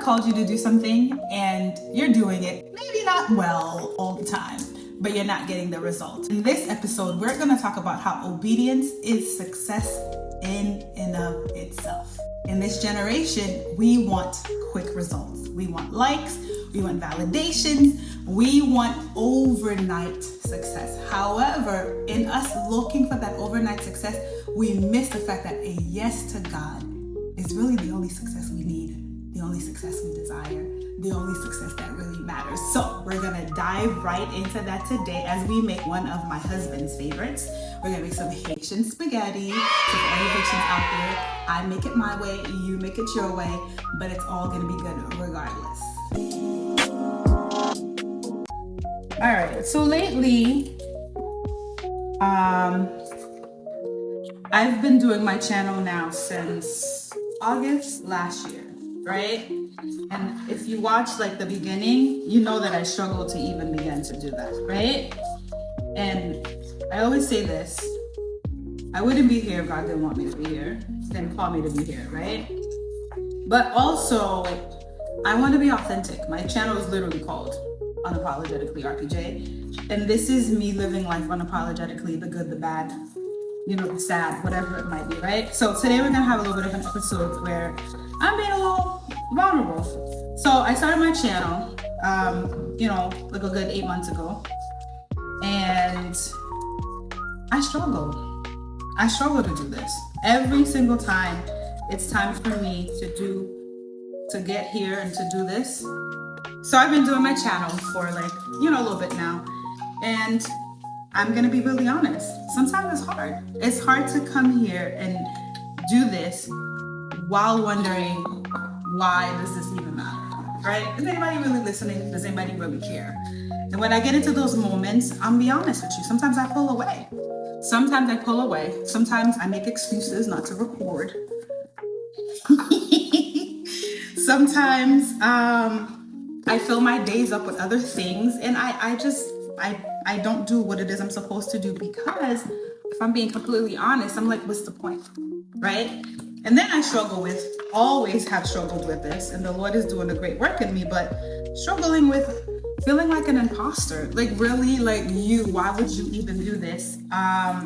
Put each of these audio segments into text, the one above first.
called you to do something and you're doing it, maybe not well all the time, but you're not getting the result. In this episode, we're going to talk about how obedience is success in and of itself. In this generation, we want quick results. We want likes, we want validations, we want overnight success. However, in us looking for that overnight success, we miss the fact that a yes to God is really the only success we need, the only success we desire, the only success that really matters. So we're gonna dive right into that today as we make one of my husband's favorites. We're gonna make some Haitian spaghetti. So for all you Haitians out there, I make it my way, you make it your way, but it's all gonna be good regardless. All right, so lately, I've been doing my channel now since August last year, right? And if you watch like the beginning, you know that I struggled to even begin to do that, right? And I always say this, I wouldn't be here if God didn't want me to be here, didn't call me to be here, right? But also, I want to be authentic. My channel is literally called Unapologetically RPJ. And this is me living life unapologetically, the good, the bad, the sad, whatever it might be, right? So today we're gonna have a little bit of an episode where I'm being a little vulnerable. So I started my channel, like a good 8 months ago. And I struggle to do this. Every single time it's time for me to get here and to do this. So I've been doing my channel for a little bit now. And I'm gonna be really honest. Sometimes it's hard. It's hard to come here and do this while wondering, why does this even matter, right? Is anybody really listening? Does anybody really care? And when I get into those moments, I'll be honest with you. Sometimes I pull away. Sometimes I make excuses not to record. Sometimes I fill my days up with other things, and I don't do what it is I'm supposed to do, because if I'm being completely honest, I'm like, what's the point, right? And then I always have struggled with this, and the Lord is doing a great work in me, but struggling with feeling like an imposter, why would you even do this? Why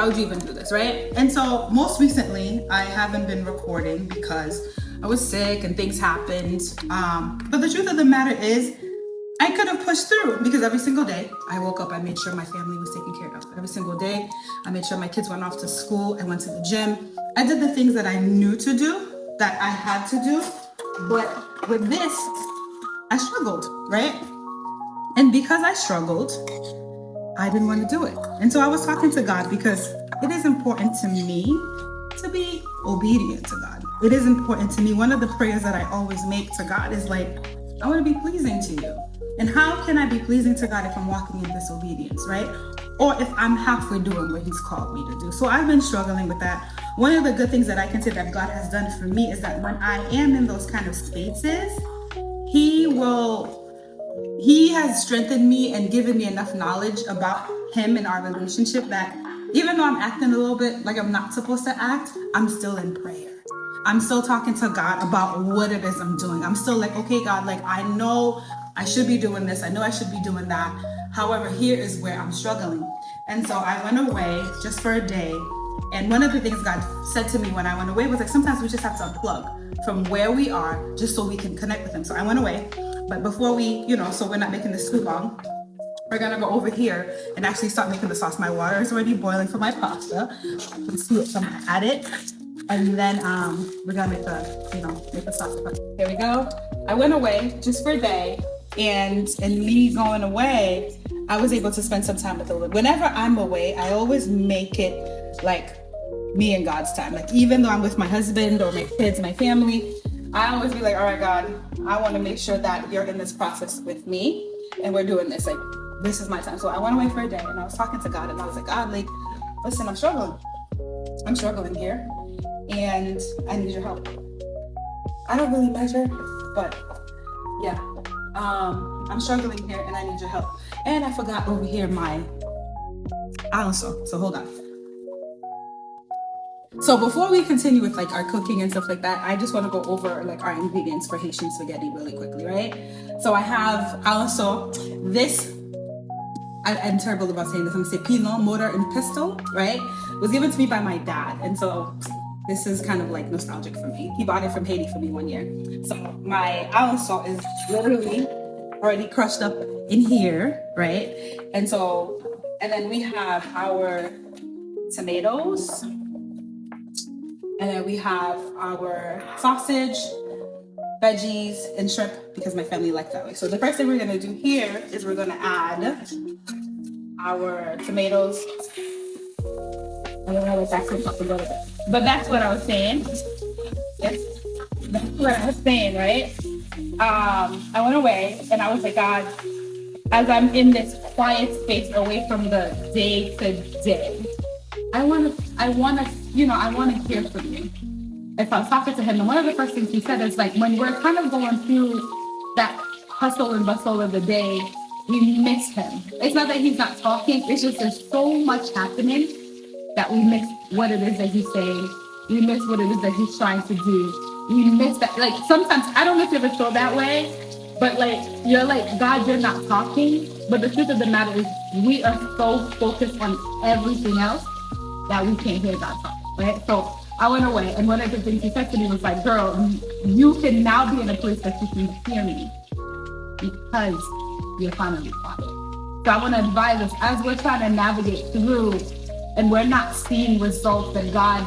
would you even do this, right? And so most recently, I haven't been recording because I was sick and things happened. But the truth of the matter is, I could have pushed through, because every single day I woke up, I made sure my family was taken care of. Every single day, I made sure my kids went off to school. I went to the gym. I did the things that I knew to do, that I had to do. But with this, I struggled, right? And because I struggled, I didn't want to do it. And so I was talking to God, because it is important to me to be obedient to God. It is important to me. One of the prayers that I always make to God is I want to be pleasing to you. And how can I be pleasing to God if I'm walking in disobedience, right? Or if I'm halfway doing what He's called me to do. So I've been struggling with that. One of the good things that I can say that God has done for me is that when I am in those kind of spaces, He has strengthened me and given me enough knowledge about Him and our relationship that even though I'm acting a little bit like I'm not supposed to act, I'm still in prayer. I'm still talking to God about what it is I'm doing. I'm still okay, God, I know I should be doing this. I know I should be doing that. However, here is where I'm struggling. And so I went away just for a day. And one of the things God said to me when I went away was sometimes we just have to unplug from where we are just so we can connect with Him. So I went away. But before we, so we're not making this too long, we're gonna go over here and actually start making the sauce. My water is already boiling for my pasta. Let's see if I'm gonna add it. And then we're gonna make the sauce. Here we go. I went away just for a day, and in me going away, I was able to spend some time with the Lord. Whenever I'm away, I always make it me and God's time. Even though I'm with my husband or my kids, my family, I always be all right, God, I want to make sure that you're in this process with me, and we're doing this. This is my time. So I went away for a day, and I was talking to God, and I was God, listen, I'm struggling. I'm struggling here, and I need your help. I don't really measure, but yeah, I'm struggling here, and I need your help. And I forgot over here my, so hold on. So before we continue with like our cooking and stuff like that, I just want to go over like our ingredients for Haitian spaghetti really quickly, right? So I have also this, I'm terrible about saying this, I'm gonna say pilon, mortar and pestle, right? It was given to me by my dad. And so this is kind of like nostalgic for me. He bought it from Haiti for me one year. So my aloso is literally already crushed up in here, right? And then we have our tomatoes, and then we have our sausage, veggies, and shrimp because my family likes that way. So the first thing we're gonna do here is we're gonna add our tomatoes. I don't know if that's up a little bit, but that's what I was saying. Yes, that's what I was saying, right? I went away and I was like, God, as I'm in this quiet space away from the day to day, I wanna hear from you. If I was talking to him, and one of the first things he said is like, when we're kind of going through that hustle and bustle of the day, we miss him. It's not that he's not talking, it's just there's so much happening that we miss what it is that he's saying. We miss what it is that he's trying to do. We miss that. Like sometimes, I don't know if you ever feel that way, but like, you're like, God, you're not talking. But the truth of the matter is we are so focused on everything else that we can't hear God talk, right? So I went away, and one of the things he said to me was like, girl, you can now be in a place that you can hear me because you're finally quiet. So I want to advise us as we're trying to navigate through and we're not seeing results that God,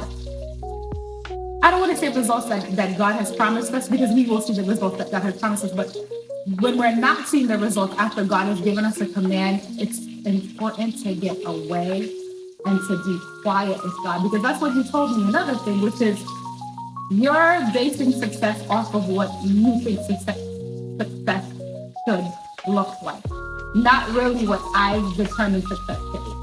I don't want to say results that God has promised us, because we will see the results that God has promised us, but when we're not seeing the results after God has given us a command, it's important to get away and to be quiet with God, because that's what he told me. Another thing, which is you're basing success off of what you think success should look like, not really what I've determined success to be.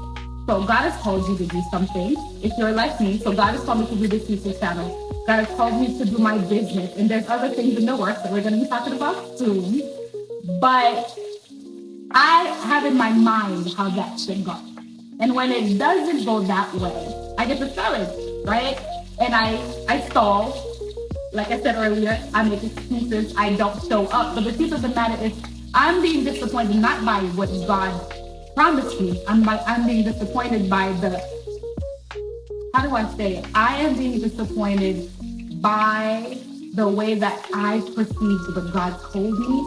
So God has told you to do something. If you're like me, so God has told me to do this YouTube channel. God has told me to do my business, and there's other things in the works that we're going to be talking about soon. But I have in my mind how that should go. And when it doesn't go that way, I get discouraged, right? And I stall. Like I said earlier, I make excuses. I don't show up. But the truth of the matter is, I'm being disappointed not by what God promised me. I'm being disappointed by how do I say it? I am being disappointed by the way that I perceived what God told me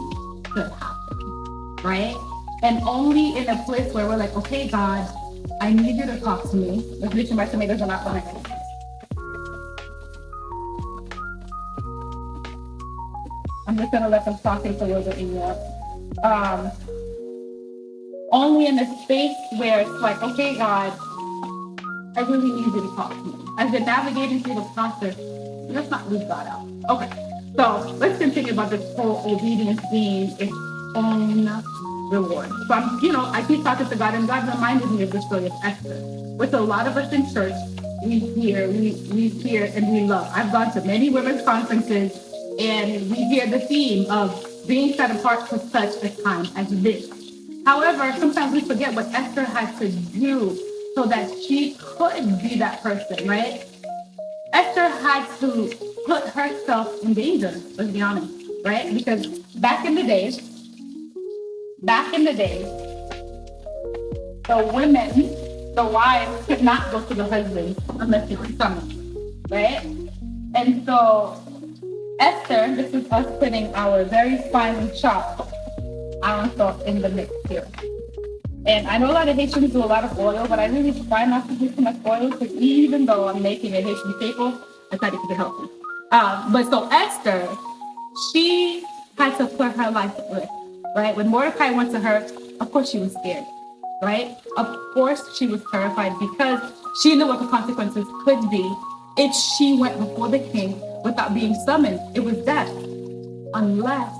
should happen, right? And only in a place where we're like, okay, God, I need you to talk to me. Let's make sure my tomatoes are not going to. I'm just going to let them saute for a little bit in there. Only in a space where it's like, okay, God, I really need you to talk to me. As you're navigating through the process, let's not leave God out. Okay, so let's continue about this whole obedience being its own reward. So I keep talking to God, and God reminded me of the story of Esther, which a lot of us in church, we hear and we love. I've gone to many women's conferences, and we hear the theme of being set apart for such a time as this. However, sometimes we forget what Esther had to do so that she could be that person, right? Esther had to put herself in danger, let's be honest, right? Because back in the day, the women, the wives, could not go to the husband unless he was summoned, right? And so Esther, this is us putting our very finely chopped salt in the mix here. And I know a lot of Haitians do a lot of oil, but I really try not to do too much oil, because even though I'm making a Haitian staple, I try to keep it healthy. But so Esther, she had to put her life at risk, right? When Mordecai went to her, of course she was scared, right? Of course she was terrified, because she knew what the consequences could be if she went before the king without being summoned. It was death, unless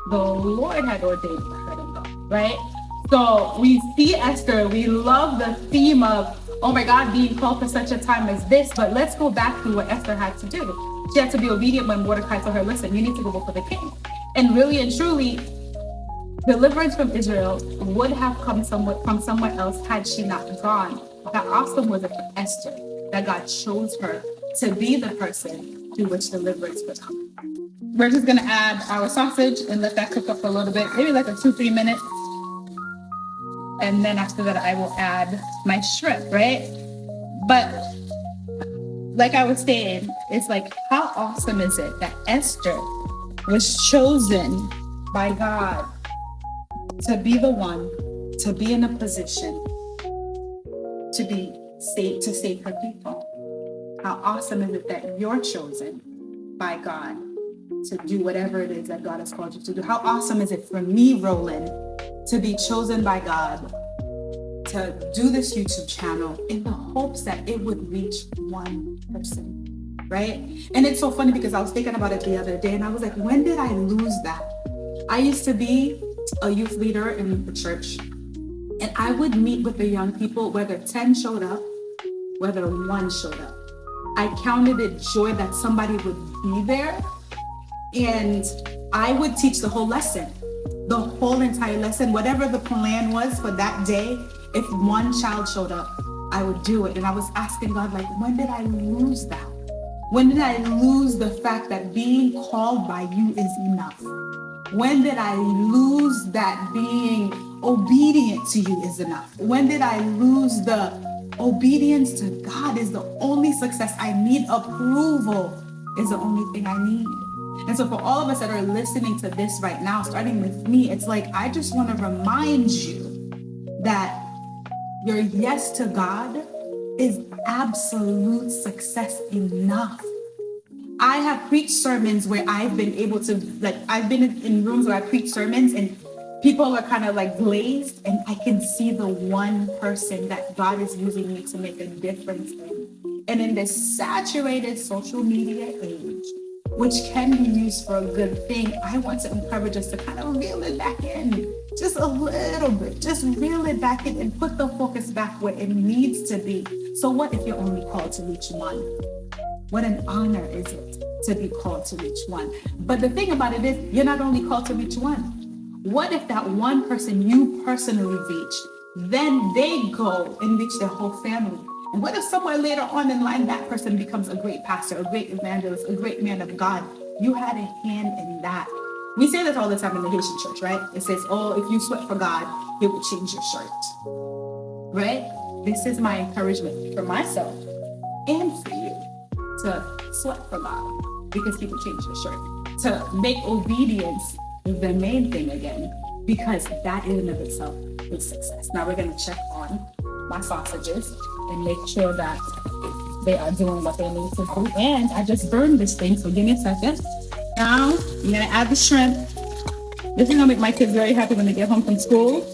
the Lord had ordained for her to go, right? So we see Esther, we love the theme of, oh my God, being called for such a time as this, but let's go back to what Esther had to do. She had to be obedient when Mordecai told her, listen, you need to go before the king. And really and truly, deliverance from Israel would have come from somewhere else had she not gone how awesome was it for Esther that God chose her to be the person through which deliverance would come. We're just gonna add our sausage and let that cook up for a little bit, maybe like a 2-3 minutes. And then after that, I will add my shrimp, right? But like I was saying, it's like, how awesome is it that Esther was chosen by God to be the one, to be in a position to be saved, to save her people. How awesome is it that you're chosen by God to do whatever it is that God has called you to do? How awesome is it for me, Roland, to be chosen by God to do this YouTube channel in the hopes that it would reach one person, right? And it's so funny because I was thinking about it the other day and I was like, when did I lose that? I used to be a youth leader in the church, and I would meet with the young people, whether 10 showed up, whether 1 showed up. I counted it joy that somebody would be there, and I would teach the whole lesson, the whole entire lesson, whatever the plan was for that day. If 1 child showed up, I would do it. And I was asking God, like, when did I lose that? When did I lose the fact that being called by you is enough? When did I lose that being obedient to you is enough? When did I lose the obedience to God is the only success I need? Approval is the only thing I need. And so for all of us that are listening to this right now, starting with me, it's like, I just want to remind you that your yes to God is absolute success enough. I have preached sermons where I've been able to, like, I've been in rooms where I preach sermons and people are kind of like glazed, and I can see the one person that God is using me to make a difference in. And in this saturated social media age, which can be used for a good thing, I want to encourage us to kind of reel it back in just a little bit. Just reel it back in and put the focus back where it needs to be. So what if you're only called to reach 1? What an honor is it to be called to reach 1? But the thing about it is, you're not only called to reach 1. What if that one person you personally reach, then they go and reach their whole family? And what if somewhere later on in line, that person becomes a great pastor, a great evangelist, a great man of God? You had a hand in that. We say this all the time in the Haitian church, right? It says, oh, if you sweat for God, He will change your shirt, right? This is my encouragement for myself and for you, to sweat for God because He will change your shirt, to make obedience the main thing again, because that in and of itself is success. Now we're going to check on my sausages and make sure that they are doing what they need to do. And I just burned this thing, so give me a second. Now I'm going to add the shrimp. This is going to make my kids very happy when they get home from school,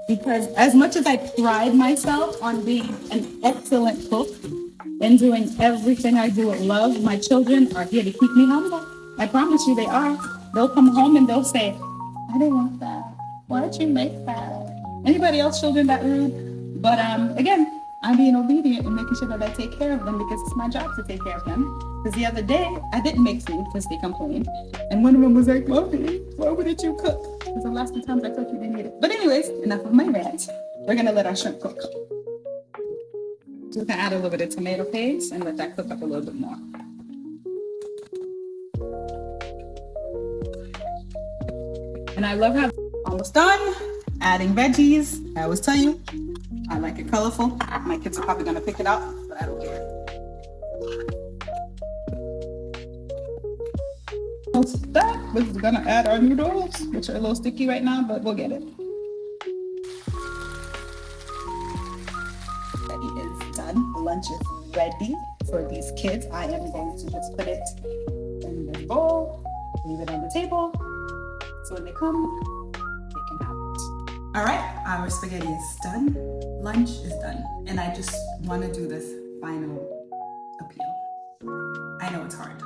because as much as I pride myself on being an excellent cook and doing everything I do with love, my children are here to keep me humble. I promise you they are. They'll come home and they'll say, I didn't want that. Why did you make that? Anybody else children that rude? But again, I'm being obedient and making sure that I take care of them because it's my job to take care of them. Because the other day, I didn't make food because they complained. And one of them was like, Mommy, why wouldn't you cook? Because the last 2 times I cooked, you didn't eat it. But anyways, enough of my rant. We're going to let our shrimp cook. Just gonna add a little bit of tomato paste and let that cook up a little bit more. And I love how almost done. Adding veggies. I always tell you, I like it colorful. My kids are probably gonna pick it up, but I don't care. So that we're gonna add our noodles, which are a little sticky right now, but we'll get it. Lunch is ready for these kids. I am going to just put it in the bowl, leave it on the table, so when they come, they can have it. All right, our spaghetti is done. Lunch is done. And I just want to do this final appeal. I know it's hard.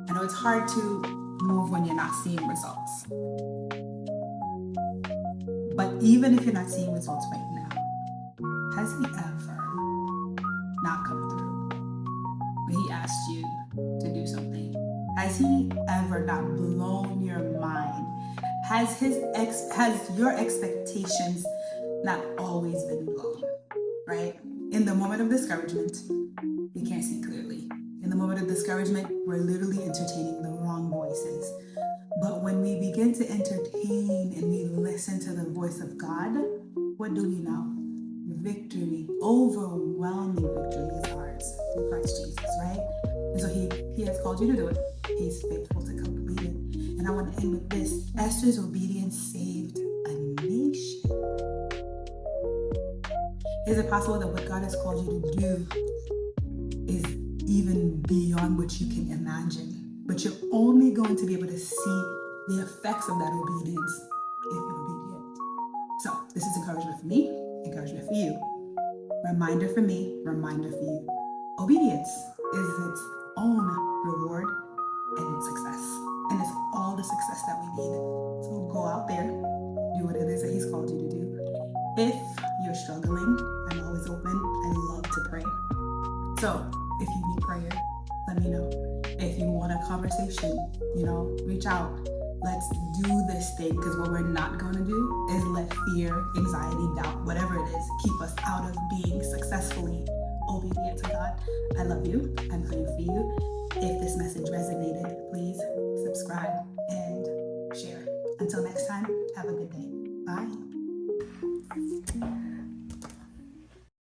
I know it's hard to move when you're not seeing results. But even if you're not seeing results right now, has He ever not come through when He asked you to do something? Has He ever not blown your mind? Has your expectations not always been blown? right? In the moment of discouragement, we can't see clearly. In the moment of discouragement, we're literally entertaining the wrong voices. But when we begin to entertain and we listen to the voice of God, what do we know? Victory, overwhelming victory is ours through Christ Jesus, right? And so he has called you to do it. He's faithful to complete it. And I want to end with this. Esther's obedience saved a nation. Is it possible that what God has called you to do is even beyond what you can imagine? But you're only going to be able to see the effects of that obedience if you're obedient. So this is encouragement for me, encouragement for you. Reminder for me, reminder for you. Obedience is its own reward and its success. And it's all the success that we need. So go out there, do what it is that he's called you to do. If you're struggling, I'm always open. I love to pray. So if you need prayer, let me know. If you want a conversation, reach out. Let's do this thing, because what we're not going to do is let fear, anxiety, doubt, whatever it is, keep us out of being successfully obedient to God. I love you. I'm praying for you. If this message resonated, please subscribe and share. Until next time, have a good day. Bye.